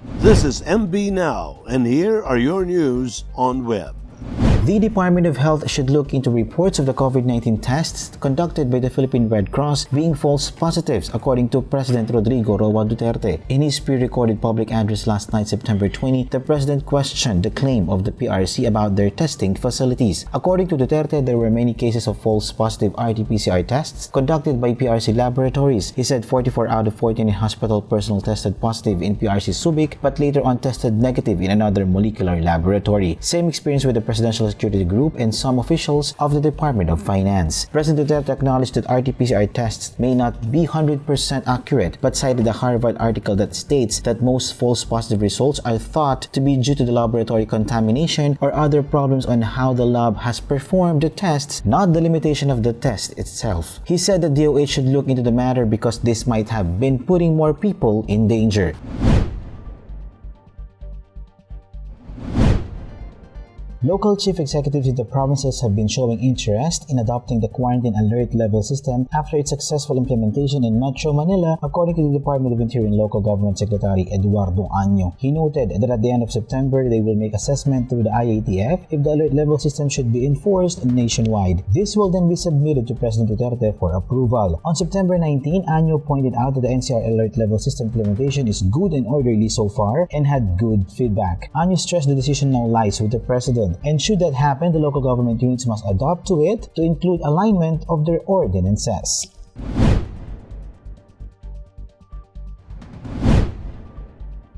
This is MB Now, and here are your news on web. The Department of Health should look into reports of the COVID-19 tests conducted by the Philippine Red Cross being false positives, according to President Rodrigo Roa Duterte. In his pre-recorded public address last night, September 20, the President questioned the claim of the PRC about their testing facilities. According to Duterte, there were many cases of false positive RT-PCR tests conducted by PRC laboratories. He said 44 out of 14 hospital personnel tested positive in PRC Subic, but later on tested negative in another molecular laboratory. Same experience with the Presidential Security Group and some officials of the Department of Finance. President Duterte acknowledged that RT-PCR tests may not be 100% accurate, but cited a Harvard article that states that most false positive results are thought to be due to the laboratory contamination or other problems on how the lab has performed the tests, not the limitation of the test itself. He said that DOH should look into the matter because this might have been putting more people in danger. Local chief executives in the provinces have been showing interest in adopting the quarantine alert level system after its successful implementation in Metro Manila, according to the Department of Interior and Local Government Secretary Eduardo Año. He noted that at the end of September, they will make assessment through the IATF if the alert level system should be enforced nationwide. This will then be submitted to President Duterte for approval. On September 19, Año pointed out that the NCR alert level system implementation is good and orderly so far and had good feedback. Año stressed the decision now lies with the President. And should that happen, the local government units must adopt to it to include alignment of their ordinances.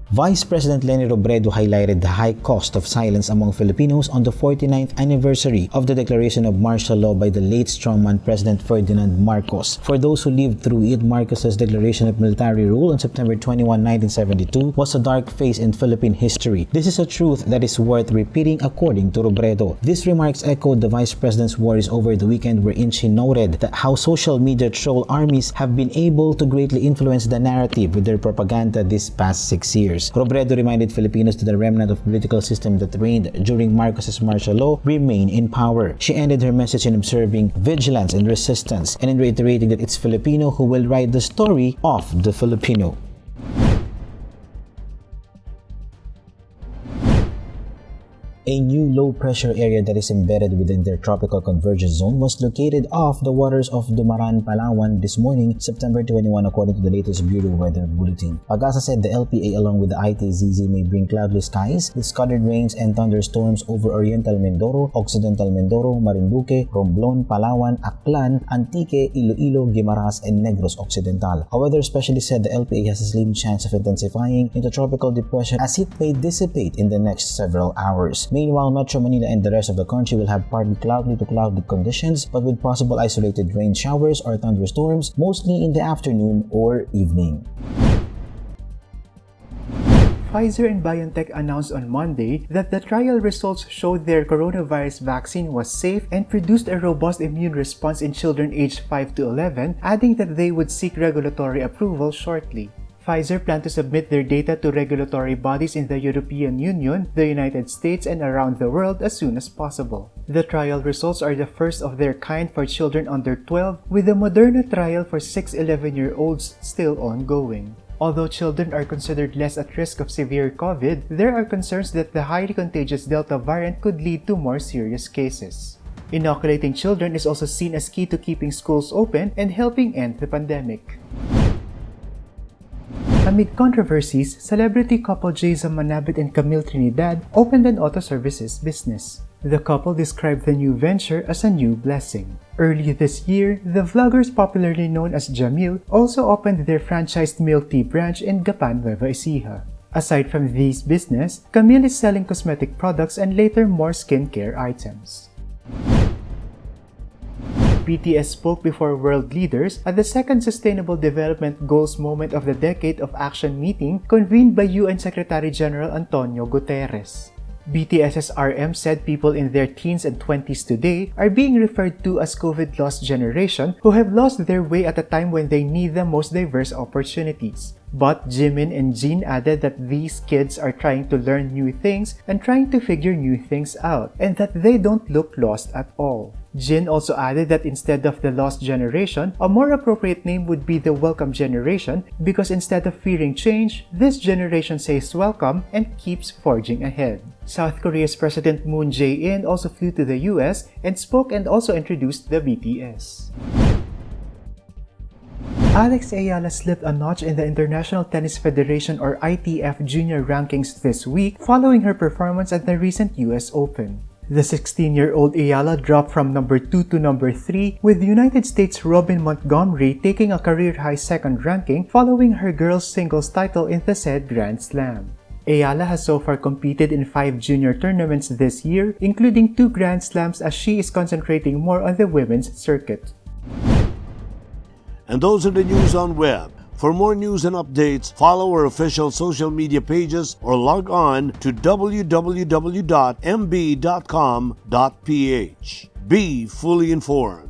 Vice President Leni Robredo highlighted the high cost of silence among Filipinos on the 49th anniversary of the declaration of martial law by the late strongman President Ferdinand Marcos. For those who lived through it, Marcos's declaration of military rule on September 21, 1972 was a dark phase in Philippine history. This is a truth that is worth repeating, according to Robredo. These remarks echoed the Vice President's worries over the weekend, wherein she noted that how social media troll armies have been able to greatly influence the narrative with their propaganda this past 6 years. Robredo reminded Filipinos that the remnant of political system that reigned during Marcos's martial law remain in power. She ended her message in observing vigilance and resistance and in reiterating that it's Filipino who will write the story of the Filipino. A new low-pressure area that is embedded within their tropical convergence zone was located off the waters of Dumaran, Palawan this morning, September 21, according to the latest Bureau Weather Bulletin. Pag-asa said the LPA along with the ITZZ may bring cloudless skies with scattered rains and thunderstorms over Oriental Mindoro, Occidental Mindoro, Marinduque, Romblon, Palawan, Aklan, Antique, Iloilo, Guimaras, and Negros Occidental. A weather specialist said the LPA has a slim chance of intensifying into tropical depression as it may dissipate in the next several hours. Meanwhile, Metro Manila and the rest of the country will have partly cloudy to cloudy conditions, but with possible isolated rain showers or thunderstorms, mostly in the afternoon or evening. Pfizer and BioNTech announced on Monday that the trial results showed their coronavirus vaccine was safe and produced a robust immune response in children aged 5 to 11, adding that they would seek regulatory approval shortly. Pfizer planned to submit their data to regulatory bodies in the European Union, the United States, and around the world as soon as possible. The trial results are the first of their kind for children under 12, with the Moderna trial for 6-11-year-olds still ongoing. Although children are considered less at risk of severe COVID, there are concerns that the highly contagious Delta variant could lead to more serious cases. Inoculating children is also seen as key to keeping schools open and helping end the pandemic. Amid controversies, celebrity couple Jayza Manabit and Camille Trinidad opened an auto services business. The couple described the new venture as a new blessing. Early this year, the vloggers popularly known as Jamil also opened their franchised milk tea branch in Gapan, Nueva Ecija. Aside from these business, Camille is selling cosmetic products and later more skincare items. BTS spoke before world leaders at the second Sustainable Development Goals Moment of the Decade of Action meeting convened by UN Secretary General Antonio Guterres. BTS's RM said people in their teens and 20s today are being referred to as COVID lost generation who have lost their way at a time when they need the most diverse opportunities. But Jimin and Jin added that these kids are trying to learn new things and trying to figure new things out, and that they don't look lost at all. Jin also added that instead of the lost generation, a more appropriate name would be the welcome generation because instead of fearing change, this generation says welcome and keeps forging ahead. South Korea's President Moon Jae-in also flew to the US and spoke and also introduced the BTS. Alex Eala slipped a notch in the International Tennis Federation or ITF Junior rankings this week following her performance at the recent US Open. The 16-year-old Eala dropped from number 2 to number 3, with United States' Robin Montgomery taking a career-high second ranking following her girls' singles title in the said Grand Slam. Eala has so far competed in 5 junior tournaments this year, including 2 Grand Slams as she is concentrating more on the women's circuit. And those are the news on web. For more news and updates, follow our official social media pages or log on to www.mb.com.ph. Be fully informed.